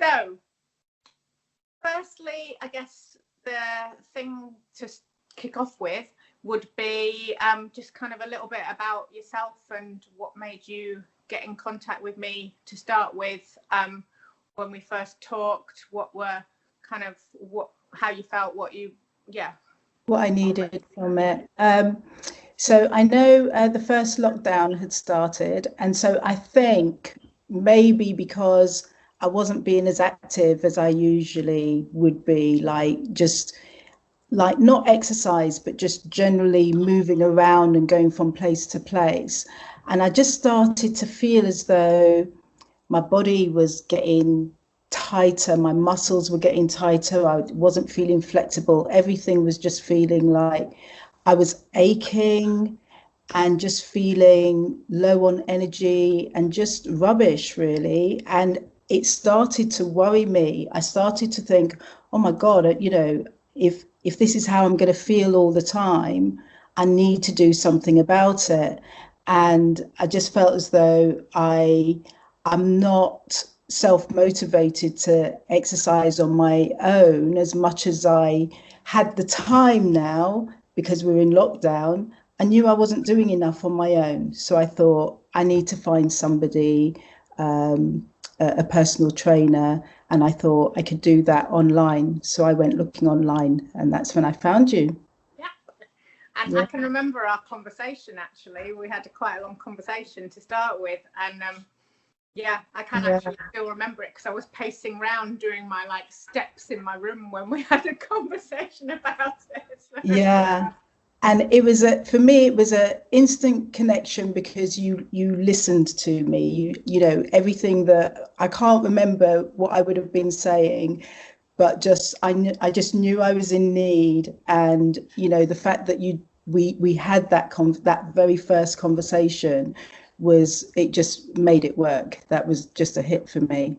So, firstly, I guess the thing to kick off with would be just kind of a little bit about yourself and what made you get in contact with me to start with. When we first talked, what were kind of how you felt, what I needed from it. So I know the first lockdown had started, and so I think maybe because I wasn't being as active as I usually would be, like not exercise, but just generally moving around and going from place to place. And I just started to feel as though my body was getting tighter, my muscles were getting tighter, I wasn't feeling flexible, everything was just feeling like I was aching and just feeling low on energy and just rubbish, really. And it started to worry me. I started to think, oh my God, if this is how I'm going to feel all the time, I need to do something about it. And I just felt as though I'm not self-motivated to exercise on my own as much as I had the time now because we're in lockdown. I knew I wasn't doing enough on my own. So I thought I need to find somebody, a personal trainer, and I thought I could do that online. So I went looking online, and that's when I found you. Yeah. And yeah. I can remember our conversation, actually. We had quite a long conversation to start with. And I can actually still remember it because I was pacing around doing my steps in my room when we had a conversation about it. So. Yeah. And it was for me, it was an instant connection because you listened to me, you know, everything that I can't remember what I would have been saying, but I just knew I was in need. And, you know, the fact that we had that very first conversation it just made it work. That was just a hit for me.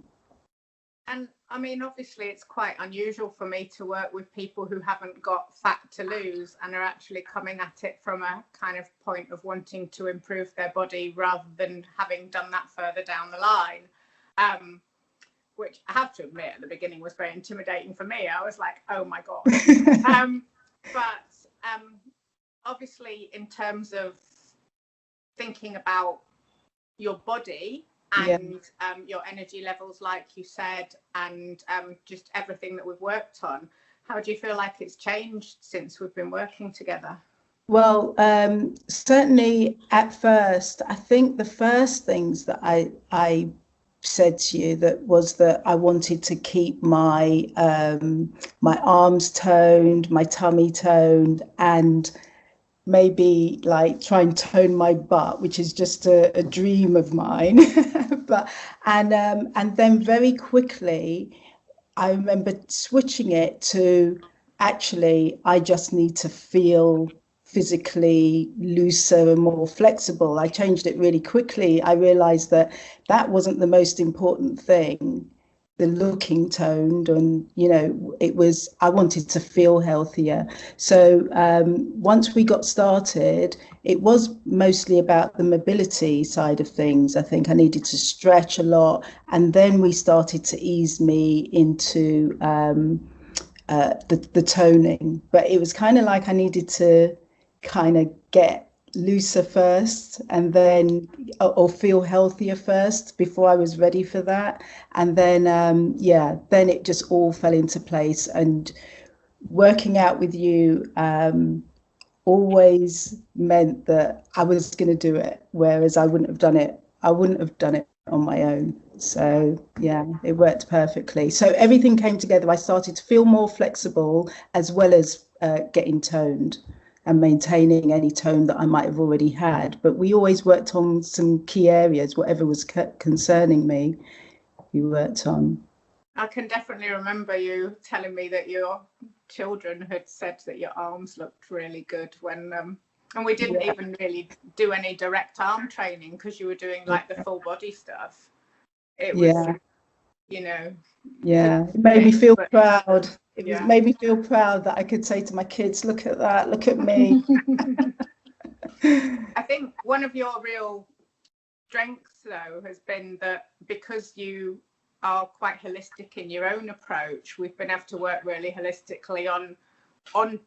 And I mean, obviously, it's quite unusual for me to work with people who haven't got fat to lose and are actually coming at it from a kind of point of wanting to improve their body rather than having done that further down the line, which I have to admit at the beginning was very intimidating for me. I was like, oh my God. But obviously, in terms of thinking about your body and your energy levels, like you said, and just everything that we've worked on, how do you feel like it's changed since we've been working together? Well, certainly at first, I think the first things that I said to you was that I wanted to keep my my arms toned, my tummy toned, and maybe try and tone my butt, which is just a dream of mine. And then very quickly I remember switching it to, actually I just need to feel physically looser and more flexible. I changed it really quickly. I realized that wasn't the most important thing, the looking toned, and I wanted to feel healthier. So once we got started, it was mostly about the mobility side of things. I think I needed to stretch a lot, and then we started to ease me into the toning. But it was kind of like I needed to kind of get looser first, and then or feel healthier first before I was ready for that. And then then it just all fell into place. And working out with you always meant that I was going to do it, whereas I wouldn't have done it on my own. So it worked perfectly. So everything came together. I started to feel more flexible as well as getting toned and maintaining any tone that I might have already had. But we always worked on some key areas, whatever was concerning me, we worked on. I can definitely remember you telling me that your children had said that your arms looked really good when, and we didn't even really do any direct arm training because you were doing the full body stuff. It was, it made me feel proud. It made me feel proud that I could say to my kids, look at that, look at me. I think one of your real strengths, though, has been that because you are quite holistic in your own approach, we've been able to work really holistically on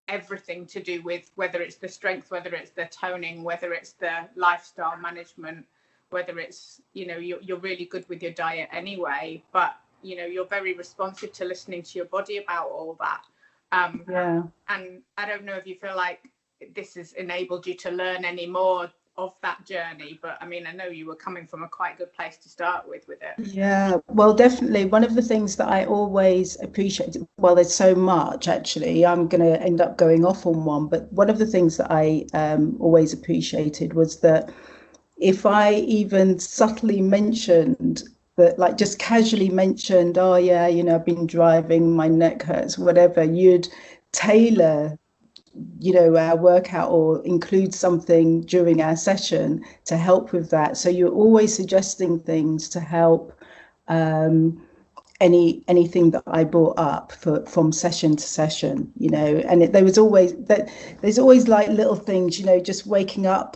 everything to do with whether it's the strength, whether it's the toning, whether it's the lifestyle management, whether it's, you know, you're really good with your diet anyway, but you know, you're very responsive to listening to your body about all that. Yeah. And I don't know if you feel like this has enabled you to learn any more of that journey, but I mean, I know you were coming from a quite good place to start with it. Yeah, well, definitely. One of the things that I always appreciate, well, there's so much actually, I'm going to end up going off on one, but one of the things that I always appreciated was that if I even subtly mentioned that, like just casually mentioned, oh yeah, you know, I've been driving, my neck hurts, whatever, you'd tailor, you know, our workout or include something during our session to help with that. So you're always suggesting things to help anything that I brought up from session to session, you know. And there's always like little things, you know, just waking up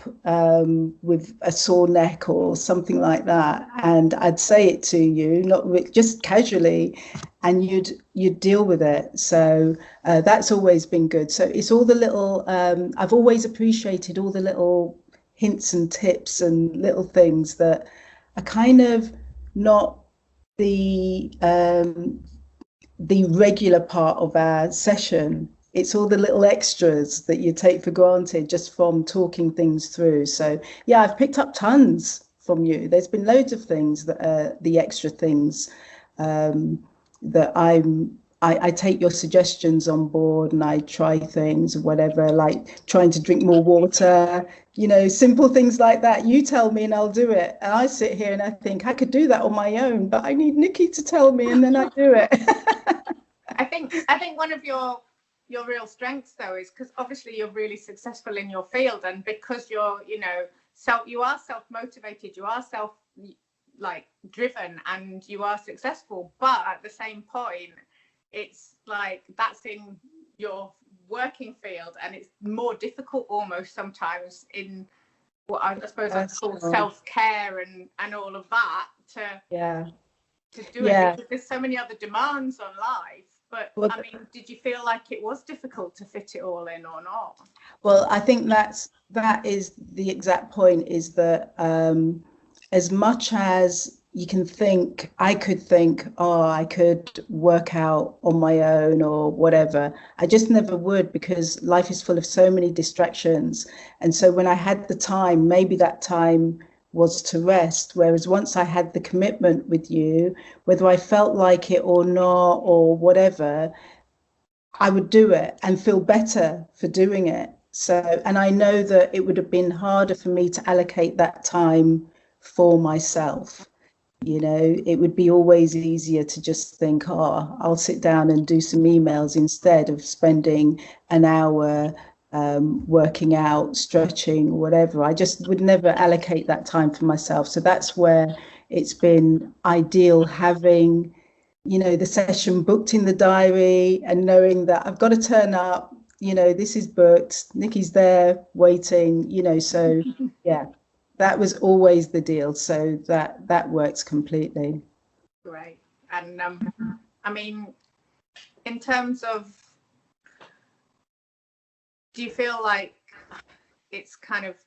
with a sore neck or something like that, and I'd say it to you, not just casually, and you'd deal with it. So that's always been good. So it's all the little I've always appreciated all the little hints and tips and little things that are kind of not the regular part of our session. It's all the little extras that you take for granted just from talking things through. So yeah, I've picked up tons from you. There's been loads of things that are the extra things that I take your suggestions on board, and I try things, whatever, like trying to drink more water, you know, simple things like that. You tell me and I'll do it. And I sit here and I think I could do that on my own, but I need Nikki to tell me, and then I do it. I think one of your real strengths though is because obviously you're really successful in your field, and because you're, you know, you are self-motivated, you are driven, and you are successful, but at the same point it's like that's in your working field, and it's more difficult almost sometimes in what I suppose I'd call self-care and all of that to do it, because there's so many other demands on life. But well, I mean, did you feel like it was difficult to fit it all in or not? Well, I think that is the exact point, is that as much as you can think, I could think, oh, I could work out on my own or whatever. I just never would, because life is full of so many distractions. And so when I had the time, maybe that time was to rest. Whereas once I had the commitment with you, whether I felt like it or not or whatever, I would do it and feel better for doing it. So, and I know that it would have been harder for me to allocate that time for myself. You know, it would be always easier to just think, oh, I'll sit down and do some emails instead of spending an hour working out, stretching, whatever. I just would never allocate that time for myself. So that's where it's been ideal having, you know, the session booked in the diary and knowing that I've got to turn up, you know, this is booked, Nikki's there waiting, you know, so yeah. That was always the deal, so that works completely. Great. And I mean, in terms of, do you feel like it's kind of,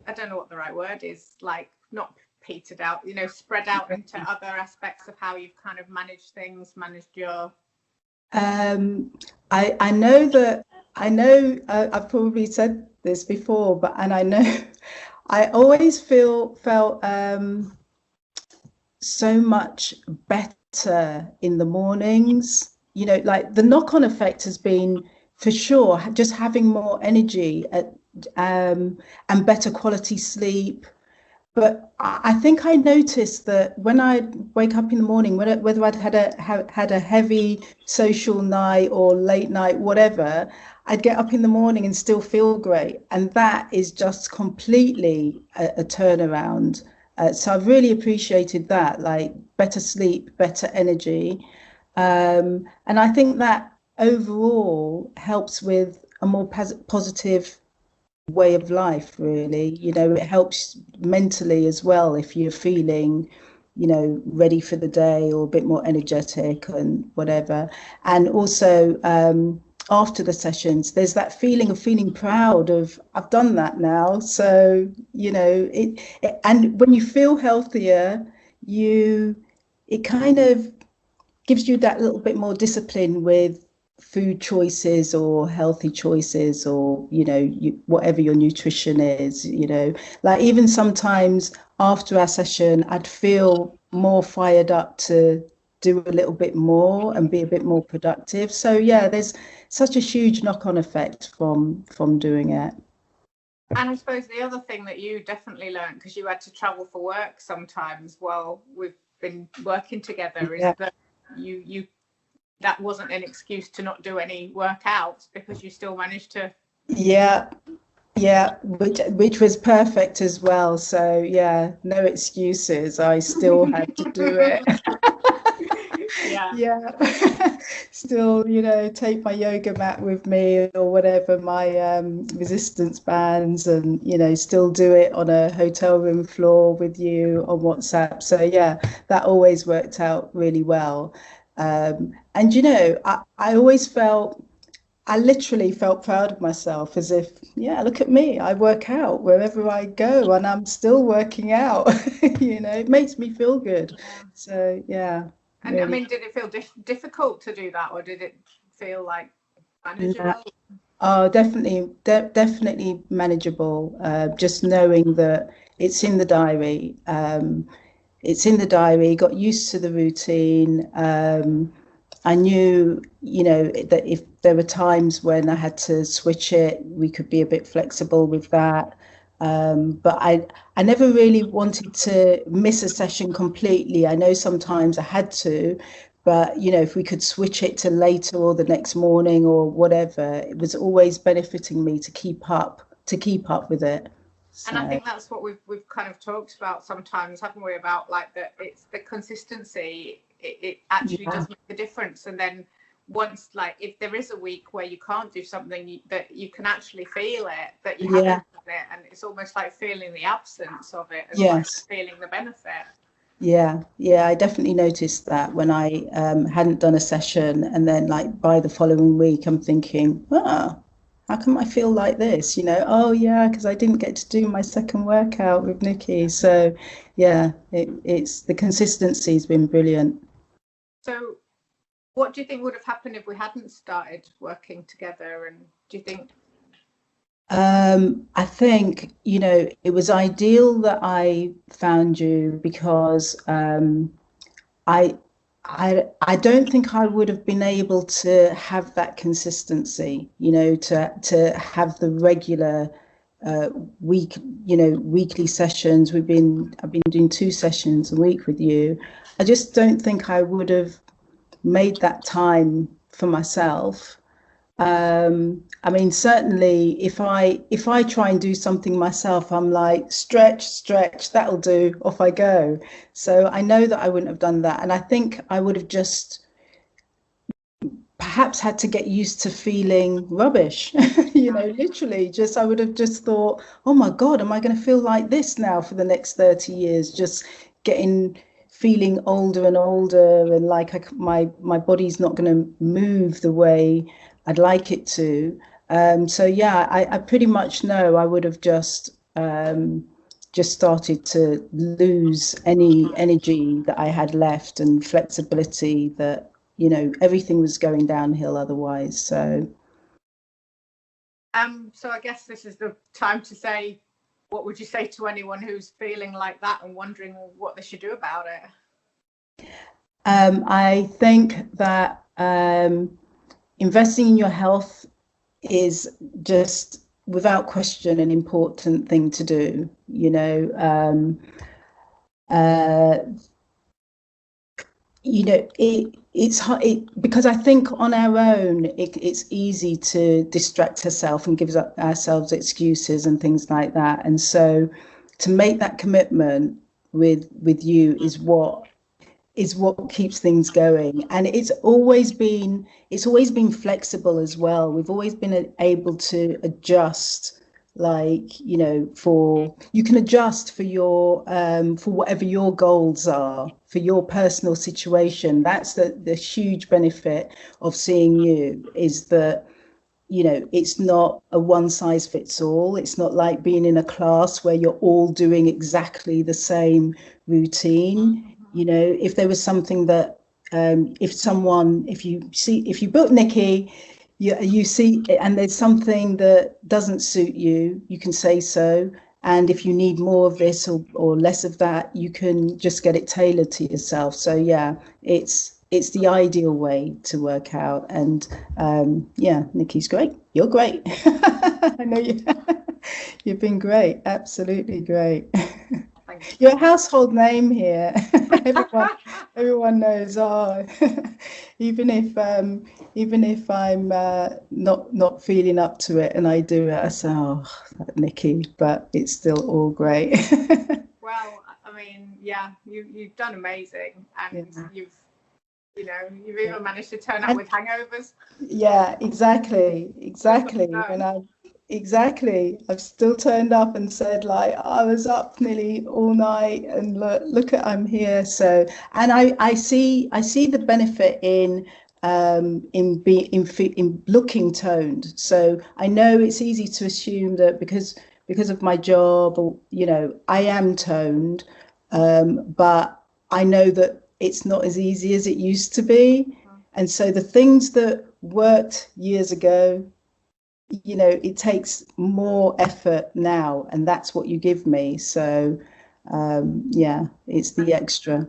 I don't know what the right word is, like not petered out, you know, spread out into other aspects of how you've kind of managed things, managed your... I know I've probably said this before, but I know I always felt so much better in the mornings. You know, like the knock-on effect has been, for sure, just having more energy and better quality sleep. But I think I noticed that when I wake up in the morning, whether I'd had a heavy social night or late night, whatever, I'd get up in the morning and still feel great. And that is just completely a turnaround. So I've really appreciated that, like better sleep, better energy. And I think that overall helps with a more positive way of life, really. You know, it helps mentally as well if you're feeling, ready for the day or a bit more energetic and whatever. And also after the sessions, there's that feeling of feeling proud of I've done that now. So, and when you feel healthier, it kind of gives you that little bit more discipline with food choices or healthy choices, or whatever your nutrition is. Like even sometimes after our session I'd feel more fired up to do a little bit more and be a bit more productive. So yeah, there's such a huge knock-on effect from doing it. And I suppose the other thing that you definitely learned, because you had to travel for work sometimes while we've been working together, is that you that wasn't an excuse to not do any workouts, because you still managed to. Yeah, which was perfect as well. So yeah, no excuses. I still had to do it. Yeah. Still, take my yoga mat with me or whatever, my resistance bands, and still do it on a hotel room floor with you on WhatsApp. So yeah, that always worked out really well. And I always I literally felt proud of myself, as if, yeah, look at me, I work out wherever I go and I'm still working out. It makes me feel good. So yeah. And really. I mean, did it feel difficult to do that, or did it feel like manageable? Oh, definitely manageable. Just knowing that it's in the diary. Got used to the routine. I knew, that if there were times when I had to switch it, we could be a bit flexible with that. But I never really wanted to miss a session completely. I know sometimes I had to, but if we could switch it to later or the next morning or whatever, it was always benefiting me to keep up with it. So. And I think that's what we've kind of talked about sometimes, haven't we? About like that, it's the consistency. It actually does make a difference. And then once, like, if there is a week where you can't do something, that you can actually feel it, that you haven't done it, and it's almost like feeling the absence of it, as well as feeling the benefit. Yeah, I definitely noticed that when I hadn't done a session, and then like by the following week, I'm thinking, how come I feel like this? Oh yeah, because I didn't get to do my second workout with Nikki. So yeah, it's the consistency's been brilliant. So what do you think would have happened if we hadn't started working together? And do you think? I think, it was ideal that I found you, because I don't think I would have been able to have that consistency, to have the regular weekly sessions. I've been doing 2 sessions a week with you. I just don't think I would have made that time for myself. I mean, certainly if I try and do something myself, I'm like, stretch, that'll do, off I go. So I know that I wouldn't have done that. And I think I would have just perhaps had to get used to feeling rubbish, literally just, I would have just thought, oh my God, am I going to feel like this now for the next 30 years? Just feeling older and older, and like my body's not going to move the way I'd like it to. So yeah, I pretty much know I would have just started to lose any energy that I had left, and flexibility, that everything was going downhill otherwise. So I guess this is the time to say, what would you say to anyone who's feeling like that and wondering what they should do about it? I think that investing in your health is just, without question, an important thing to do. It's hard, because I think on our own it's easy to distract ourselves and give ourselves excuses and things like that. And so to make that commitment with you is what keeps things going. And it's always been flexible as well. We've always been able to adjust like, you know, for you can adjust for whatever your goals are for your personal situation. That's the huge benefit of seeing you, is that, you know, it's not a one size fits all. It's not like being in a class where you're all doing exactly the same routine. You know, if there was something that if you book Nikki, you see, and there's something that doesn't suit you, you can say so. And if you need more of this or less of that, you can just get it tailored to yourself. So yeah, it's the ideal way to work out. And yeah, Nikki's great. You're great. I know you. You've been great. Absolutely great. You're a household name here. everyone knows. Oh, even if I'm not feeling up to it and I do it, I say, oh, Nikki, but it's still all great. Well, I mean, yeah, you've done amazing, and Yeah. you've even managed to turn up with hangovers. Yeah, exactly. I've still turned up and said, like, I was up nearly all night, and look at, I'm here. So, and I see the benefit in looking toned. So I know it's easy to assume that because of my job, or, you know, I am toned, but I know that it's not as easy as it used to be. And so the things that worked years ago, you know, it takes more effort now, and that's what you give me. So yeah, it's the extra.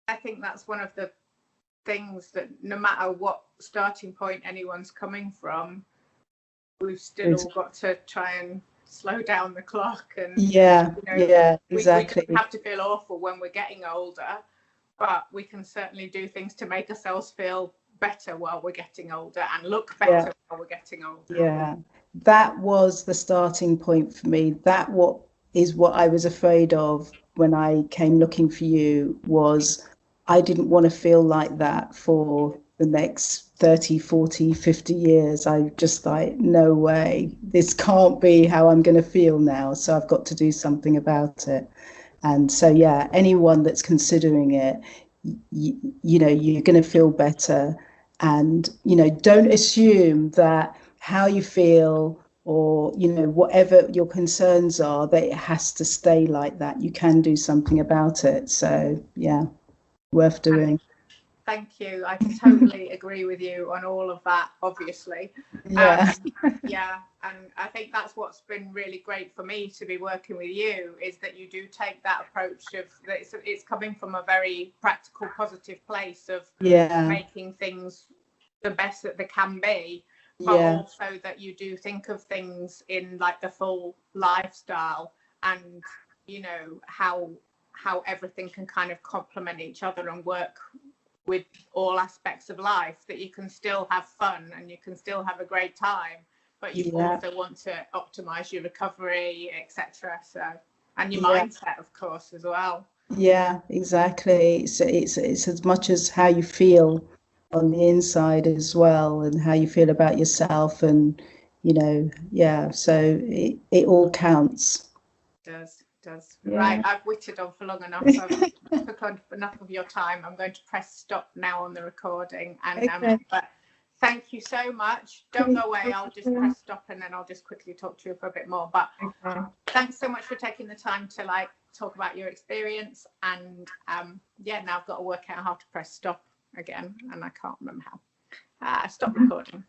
I think that's one of the things that no matter what starting point anyone's coming from, we've still all got to try and slow down the clock. And Yeah, you know, yeah, we exactly. don't have to feel awful when we're getting older, but we can certainly do things to make ourselves feel better while we're getting older, and look better while we're getting older. Yeah, that was the starting point for me. What I was afraid of when I came looking for you, was I didn't want to feel like that for the next 30, 40, 50 years. I just like, no way, this can't be how I'm going to feel now. So I've got to do something about it. And so, yeah, anyone that's considering it, you know, you're going to feel better. And, you know, don't assume that how you feel, or, you know, whatever your concerns are, that it has to stay like that. You can do something about it. So, yeah, worth doing. Thank you. I totally agree with you on all of that, obviously. Yeah. Yeah, and I think that's what's been really great for me to be working with you, is that you do take that approach of that it's coming from a very practical, positive place of Yeah. making things the best that they can be, but Yeah. also that you do think of things in like the full lifestyle, and you know how everything can kind of complement each other and work with all aspects of life, that you can still have fun and you can still have a great time, but you also want to optimize your recovery, etc. So, and your mindset, of course, as well. Yeah, exactly. So it's as much as how you feel on the inside as well, and how you feel about yourself, and, you know, yeah. So it all counts. Does. Yeah. Right, I've wittered on for long enough. I've took on enough of your time. I'm going to press stop now on the recording. And Okay. but thank you so much. Don't go away. I'll just press stop, and then I'll just quickly talk to you for a bit more. But thanks so much for taking the time to like talk about your experience. And yeah, now I've got to work out how to press stop again, and I can't remember how. Stop recording.